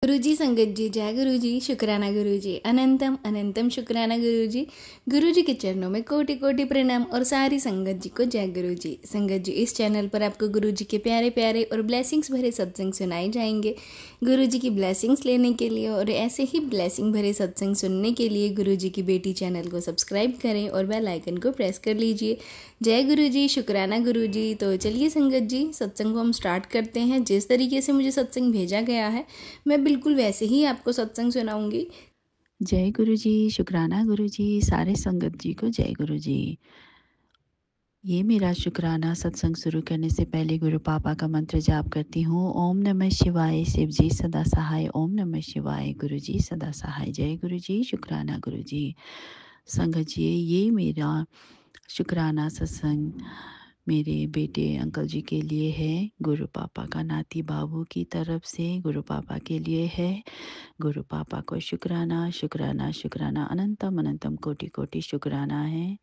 गुरुजी संगत जी, जय गुरुजी, शुक्राना गुरुजी, अनंतम अनंतम शुक्राना गुरुजी। गुरुजी के चरणों में कोटि कोटि प्रणाम और सारी संगत जी को जय गुरुजी। संगत जी, इस चैनल पर आपको गुरुजी के प्यारे प्यारे और ब्लेसिंग्स भरे सत्संग सुनाए जाएंगे। गुरुजी की ब्लेसिंग्स लेने के लिए और ऐसे ही ब्लेसिंग भरे सत्संग सुनने के लिए गुरुजी की बेटी चैनल को सब्सक्राइब करें और बेल आइकन को प्रेस कर लीजिए। जय गुरुजी, शुक्राना गुरुजी। तो चलिए संगत जी, सत्संग को हम स्टार्ट करते हैं। जिस तरीके से मुझे सत्संग भेजा गया है मैं बिल्कुल वैसे ही आपको सत्संग सुनाऊंगी। जय गुरु जी, शुक्राना गुरु जी, सारे संगत जी को जय गुरु जी। ये मेरा शुक्राना सत्संग शुरू करने से पहले गुरु पापा का मंत्र जाप करती हूँ। ओम नमः शिवाय, शिव जी सदा सहाय। ओम नमः शिवाय, गुरु जी सदा सहाय। जय गुरु जी, शुक्राना गुरु जी। संगत जी, ये मेरा शुक्राना सत्संग मेरे बेटे अंकल जी के लिए है। गुरु पापा का नाती बाबू की तरफ से गुरु पापा के लिए है। गुरु पापा को शुक्राना शुक्राना शुक्राना, अनंतम अनंतम कोटि कोटि शुक्राना है।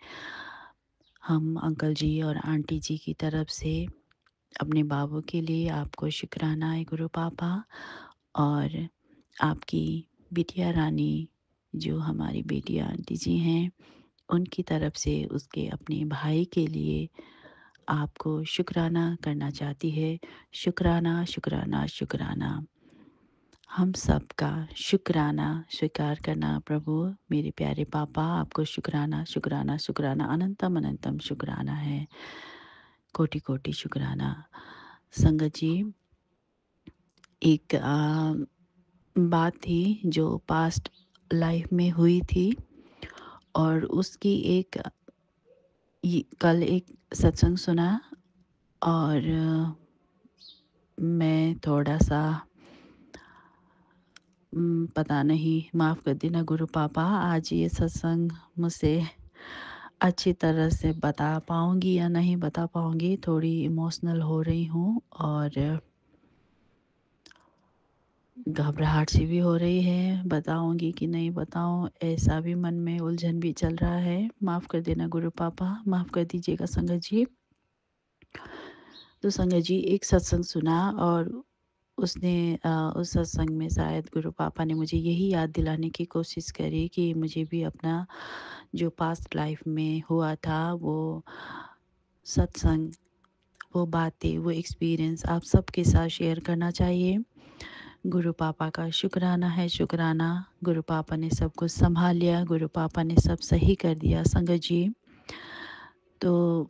हम अंकल जी और आंटी जी की तरफ से अपने बाबू के लिए आपको शुक्राना है गुरु पापा। और आपकी बिटिया रानी जो हमारी बेटी आंटी जी हैं उनकी तरफ से उसके अपने भाई के लिए आपको शुक्राना करना चाहती है। शुक्राना शुक्राना शुक्राना। हम सबका शुक्राना स्वीकार करना प्रभु। मेरे प्यारे पापा, आपको शुक्राना शुक्राना शुक्राना, अनंतम अनंतम शुक्राना है। कोटि कोटि शुक्राना। संगत जी, एक बात थी जो पास्ट लाइफ में हुई थी और उसकी कल एक सत्संग सुना और मैं थोड़ा सा पता नहीं, माफ़ कर देना गुरु पापा, आज ये सत्संग मुझसे अच्छी तरह से बता पाऊँगी या नहीं बता पाऊँगी। थोड़ी इमोशनल हो रही हूँ और घबराहट सी भी हो रही है। बताऊँगी कि नहीं बताऊँ, ऐसा भी मन में उलझन भी चल रहा है। माफ़ कर देना गुरु पापा, माफ़ कर दीजिएगा संगत जी। तो संगत जी, एक सत्संग सुना और उस सत्संग में शायद गुरु पापा ने मुझे यही याद दिलाने की कोशिश करी कि मुझे भी अपना जो पास्ट लाइफ में हुआ था वो सत्संग, वो बातें, वो एक्सपीरियंस आप सबके साथ शेयर करना चाहिए। गुरु पापा का शुक्राना है, शुक्राना। गुरु पापा ने सब कुछ संभाल लिया, गुरु पापा ने सब सही कर दिया संगत जी। तो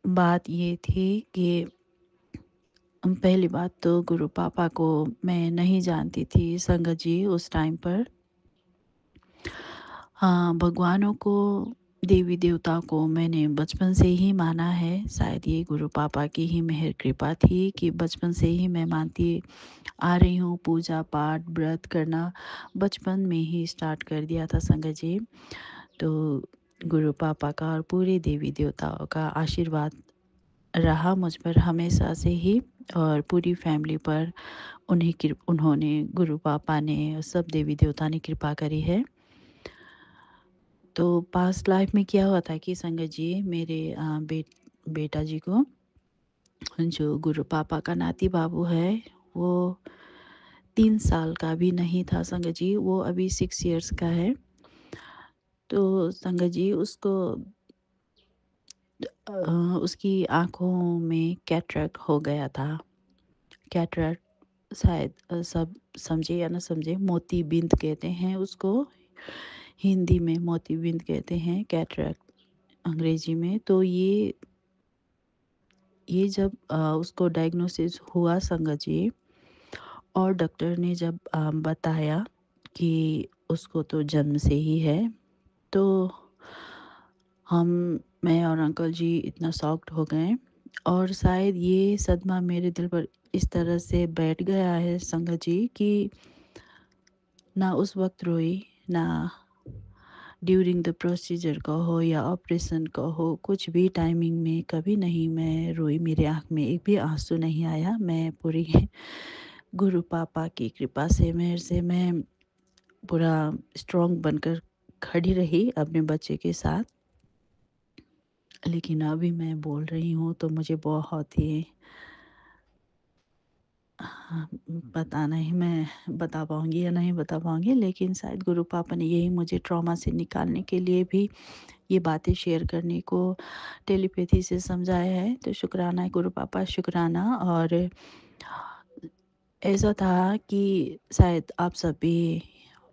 बात ये थी कि पहली बात तो गुरु पापा को मैं नहीं जानती थी संगत जी उस टाइम पर। हाँ, भगवानों को, देवी देवता को मैंने बचपन से ही माना है। शायद ये गुरु पापा की ही मेहर कृपा थी कि बचपन से ही मैं मानती आ रही हूँ। पूजा पाठ व्रत करना बचपन में ही स्टार्ट कर दिया था संगत जी। तो गुरु पापा का और पूरे देवी देवताओं का आशीर्वाद रहा मुझ पर हमेशा से ही और पूरी फैमिली पर उन्होंने, गुरु पापा ने, सब देवी देवता ने कृपा करी है। तो पास्ट लाइफ में क्या हुआ था कि संगत जी, मेरे बेटा जी को, जो गुरु पापा का नाती बाबू है, वो 3 साल का भी नहीं था संगत जी, वो अभी 6 इयर्स का है। तो संगत जी, उसकी आँखों में कैटरेक्ट हो गया था। कैटरेक्ट शायद सब समझे या ना समझे, मोतीबिंद कहते हैं उसको, हिंदी में मोतीबिंद कहते हैं, कैटरेक्ट अंग्रेजी में। तो ये जब उसको डायग्नोसिस हुआ संगत जी, और डॉक्टर ने जब बताया कि उसको तो जन्म से ही है, तो मैं और अंकल जी इतना शॉक्ड हो गए। और शायद ये सदमा मेरे दिल पर इस तरह से बैठ गया है संगत जी कि ना उस वक्त रोई, ना ड्यूरिंग द प्रोसीजर का हो या ऑपरेशन का हो, कुछ भी टाइमिंग में कभी नहीं मैं रोई। मेरे आँख में एक भी आंसू नहीं आया। मैं पूरी गुरु पापा की कृपा से, मेहर से, मैं पूरा स्ट्रॉन्ग बनकर खड़ी रही अपने बच्चे के साथ। लेकिन अभी मैं बोल रही हूँ तो मुझे बहुत ही हाँ, पता नहीं मैं बता पाऊँगी या नहीं बता पाऊँगी, लेकिन शायद गुरु पापा ने यही मुझे ट्रॉमा से निकालने के लिए भी ये बातें शेयर करने को टेलीपैथी से समझाया है। तो शुक्राना है गुरु पापा, शुक्राना। और ऐसा था कि शायद आप सभी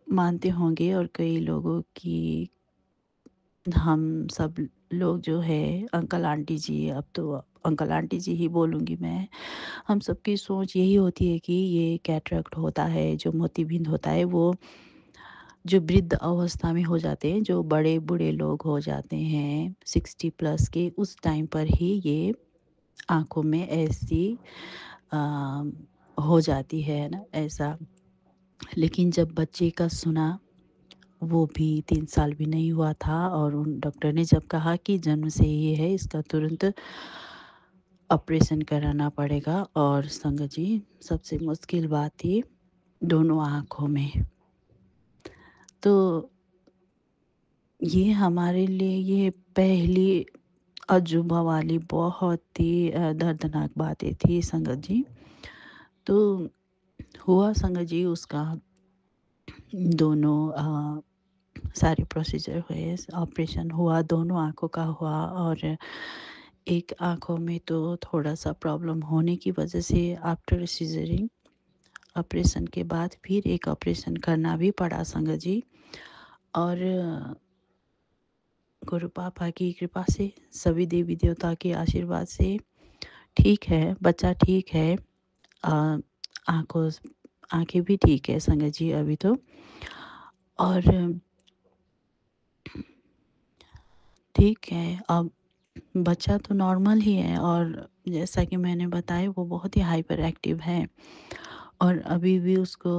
मानते होंगे, और कई लोगों की, हम सब लोग जो है अंकल आंटी जी, अब तो अंकल आंटी जी ही बोलूँगी मैं, हम सबकी सोच यही होती है कि ये कैटरेक्ट होता है, जो मोतीबिंद होता है, वो जो वृद्ध अवस्था में हो जाते हैं, जो बड़े बूढ़े लोग हो जाते हैं 60 प्लस के, उस टाइम पर ही ये आँखों में ऐसी अ, हो जाती है ना, ऐसा। लेकिन जब बच्चे का सुना, वो भी 3 साल भी नहीं हुआ था, और उन डॉक्टर ने जब कहा कि जन्म से ही है, इसका तुरंत ऑपरेशन कराना पड़ेगा। और संगत जी, सबसे मुश्किल बात थी दोनों आँखों में। तो ये हमारे लिए ये पहली अजूबा वाली बहुत ही दर्दनाक बातें थी संगत जी। तो हुआ संगत जी उसका, दोनों सारे प्रोसीजर हुए, ऑपरेशन हुआ, दोनों आँखों का हुआ। और एक आँखों में तो थोड़ा-सा प्रॉब्लम होने की वजह से आफ्टर सीज़रिंग ऑपरेशन के बाद फिर एक ऑपरेशन करना भी पड़ा संगत जी। और गुरु पापा की कृपा से, सभी देवी देवता के आशीर्वाद से ठीक है, बच्चा ठीक है। अ, आँखों आँखें भी ठीक है संगत जी अभी तो। और ठीक है, अब बच्चा तो नॉर्मल ही है, और जैसा कि मैंने बताया वो बहुत ही हाइपर एक्टिव है। और अभी भी उसको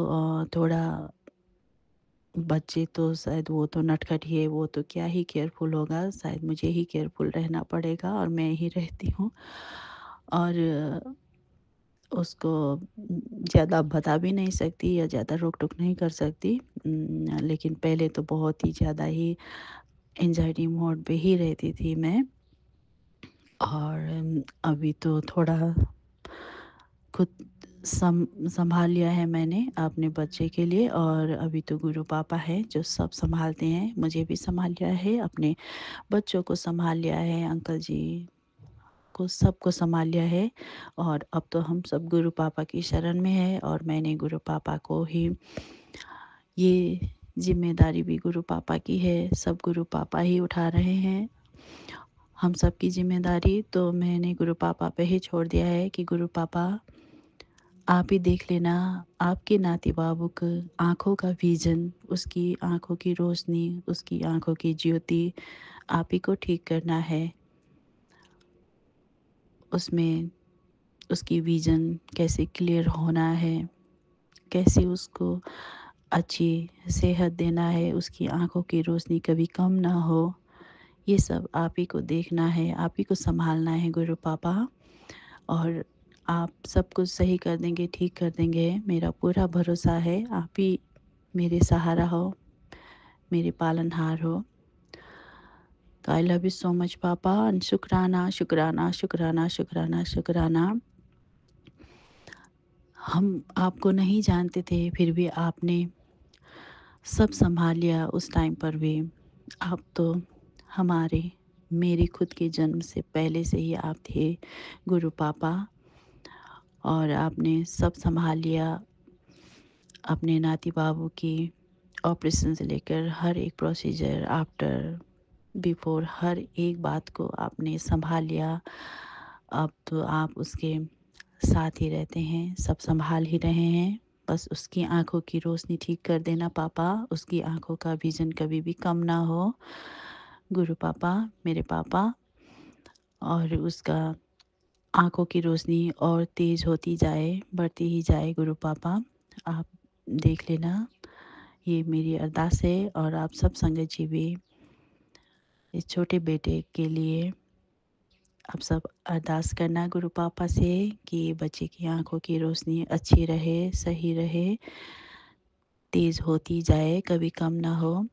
थोड़ा, बच्चे तो शायद वो तो नटखट ही है, वो तो क्या ही केयरफुल होगा, शायद मुझे ही केयरफुल रहना पड़ेगा, और मैं ही रहती हूँ। और उसको ज़्यादा बता भी नहीं सकती या ज़्यादा रोक-टोक नहीं कर सकती। लेकिन पहले तो बहुत ही ज़्यादा ही एंग्ज़ायटी मोड पे ही रहती थी मैं। और अभी तो थोड़ा खुद संभाल लिया है मैंने अपने बच्चे के लिए। और अभी तो गुरु पापा हैं जो सब सँभालते हैं, मुझे भी सँभाल लिया है, अपने बच्चों को सँभाल लिया है, अंकल जी को, सबको सँभाल लिया है। और अब तो हम सब गुरु पापा की शरण में हैं, और मैंने गुरु पापा को ही, ये ज़िम्मेदारी भी गुरु पापा की है, सब गुरु पापा ही उठा रहे हैं हम सब की ज़िम्मेदारी। तो मैंने गुरु पापा पे ही छोड़ दिया है कि गुरु पापा आप ही देख लेना, आपके नाती बाबू को आँखों का विज़न, उसकी आँखों की रोशनी, उसकी आँखों की ज्योति आप ही को ठीक करना है। उसमें उसकी विज़न कैसे क्लियर होना है, कैसे उसको अच्छी सेहत देना है, उसकी आँखों की रोशनी कभी कम ना हो, ये सब आप ही को देखना है, आप ही को सँभालना है गुरु पापा। और आप सब कुछ सही कर देंगे, ठीक कर देंगे, मेरा पूरा भरोसा है। आप ही मेरे सहारा हो, मेरे पालनहार हो। तो I love you so much पापा, एंड शुक्राना, शुक्राना, शुक्राना, शुक्राना, शुक्राना। हम आपको नहीं जानते थे, फिर भी आपने सब सँभाल लिया उस टाइम पर भी। आप तो हमारे, मेरे खुद के जन्म से पहले से ही आप थे गुरु पापा, और आपने सब सँभाल लिया। अपने नाती बाबू की ऑपरेशन से लेकर हर एक प्रोसीजर, आफ्टर, बिफोर, हर एक बात को आपने सँभाल लिया। अब तो आप उसके साथ ही रहते हैं, सब सँभाल ही रहे हैं। बस उसकी आँखों की रोशनी ठीक कर देना पापा, उसकी आँखों का विज़न कभी भी कम ना हो गुरु पापा, मेरे पापा। और उसका आँखों की रोशनी और तेज़ होती जाए, बढ़ती ही जाए गुरु पापा। आप देख लेना, ये मेरी अरदास है। और आप सब संगत जी भी इस छोटे बेटे के लिए आप सब अरदास करना गुरु पापा से कि बच्चे की आँखों की रोशनी अच्छी रहे, सही रहे, तेज़ होती जाए, कभी कम ना हो।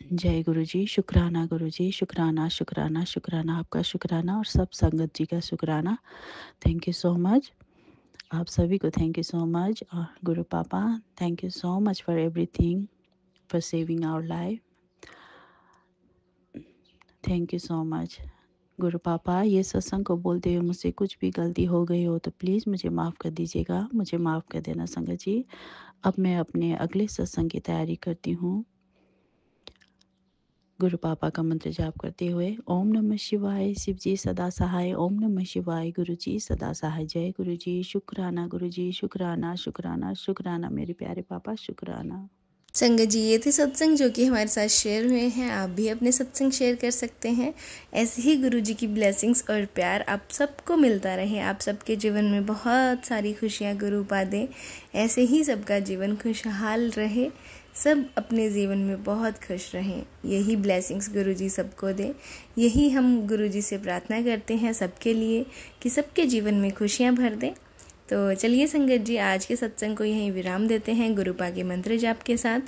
जय गुरु जी, शुक्राना गुरु जी, शुक्राना, शुक्राना, शुक्राना, आपका शुक्राना, और सब संगत जी का शुक्राना। Thank you so much. आप सभी को थैंक यू सो मच। और गुरु पापा, thank you so much for everything, for saving our life. Thank you so much. गुरु पापा, ये सत्संग को बोलते हुए मुझसे कुछ भी गलती हो गई हो तो प्लीज़ मुझे माफ़ कर दीजिएगा, मुझे माफ़ कर देना संगत जी। अब मैं अपने अगले सत्संग की तैयारी करती हूँ गुरु पापा का मंत्र जाप करते हुए। ओम नमः शिवाय, शिव जी सदा सहाय। ओम नमः शिवाय, गुरु जी सदा सहाय। जय गुरु जी, शुक्राना गुरु जी, शुक्राना शुक्राना शुक्राना मेरे प्यारे पापा, शुक्राना। संगत जी, ये थे सत्संग जो कि हमारे साथ शेयर हुए हैं। आप भी अपने सत्संग शेयर कर सकते हैं। ऐसे ही गुरु जी की ब्लेसिंग्स और प्यार आप सबको मिलता रहे। आप सबके जीवन में बहुत सारी खुशियाँ गुरु पा दें। ऐसे ही सबका जीवन खुशहाल रहे, सब अपने जीवन में बहुत खुश रहें। यही ब्लेसिंग्स गुरु जी सबको दें। यही हम गुरु जी से प्रार्थना करते हैं सबके लिए कि सबके जीवन में खुशियाँ भर दें। तो चलिए संगत जी, आज के सत्संग को यहीं विराम देते हैं गुरुपा के मंत्र जाप के साथ।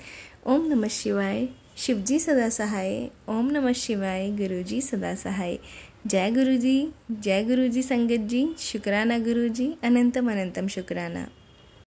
ओम नमः शिवाय, शिव जी सदा सहाय। ओम नमः शिवाय, गुरु जी सदा सहाय। जय गुरु जी, जय गुरु जी। संगत जी, शुक्राना गुरु जी, अनंतम अनंतम शुक्राना।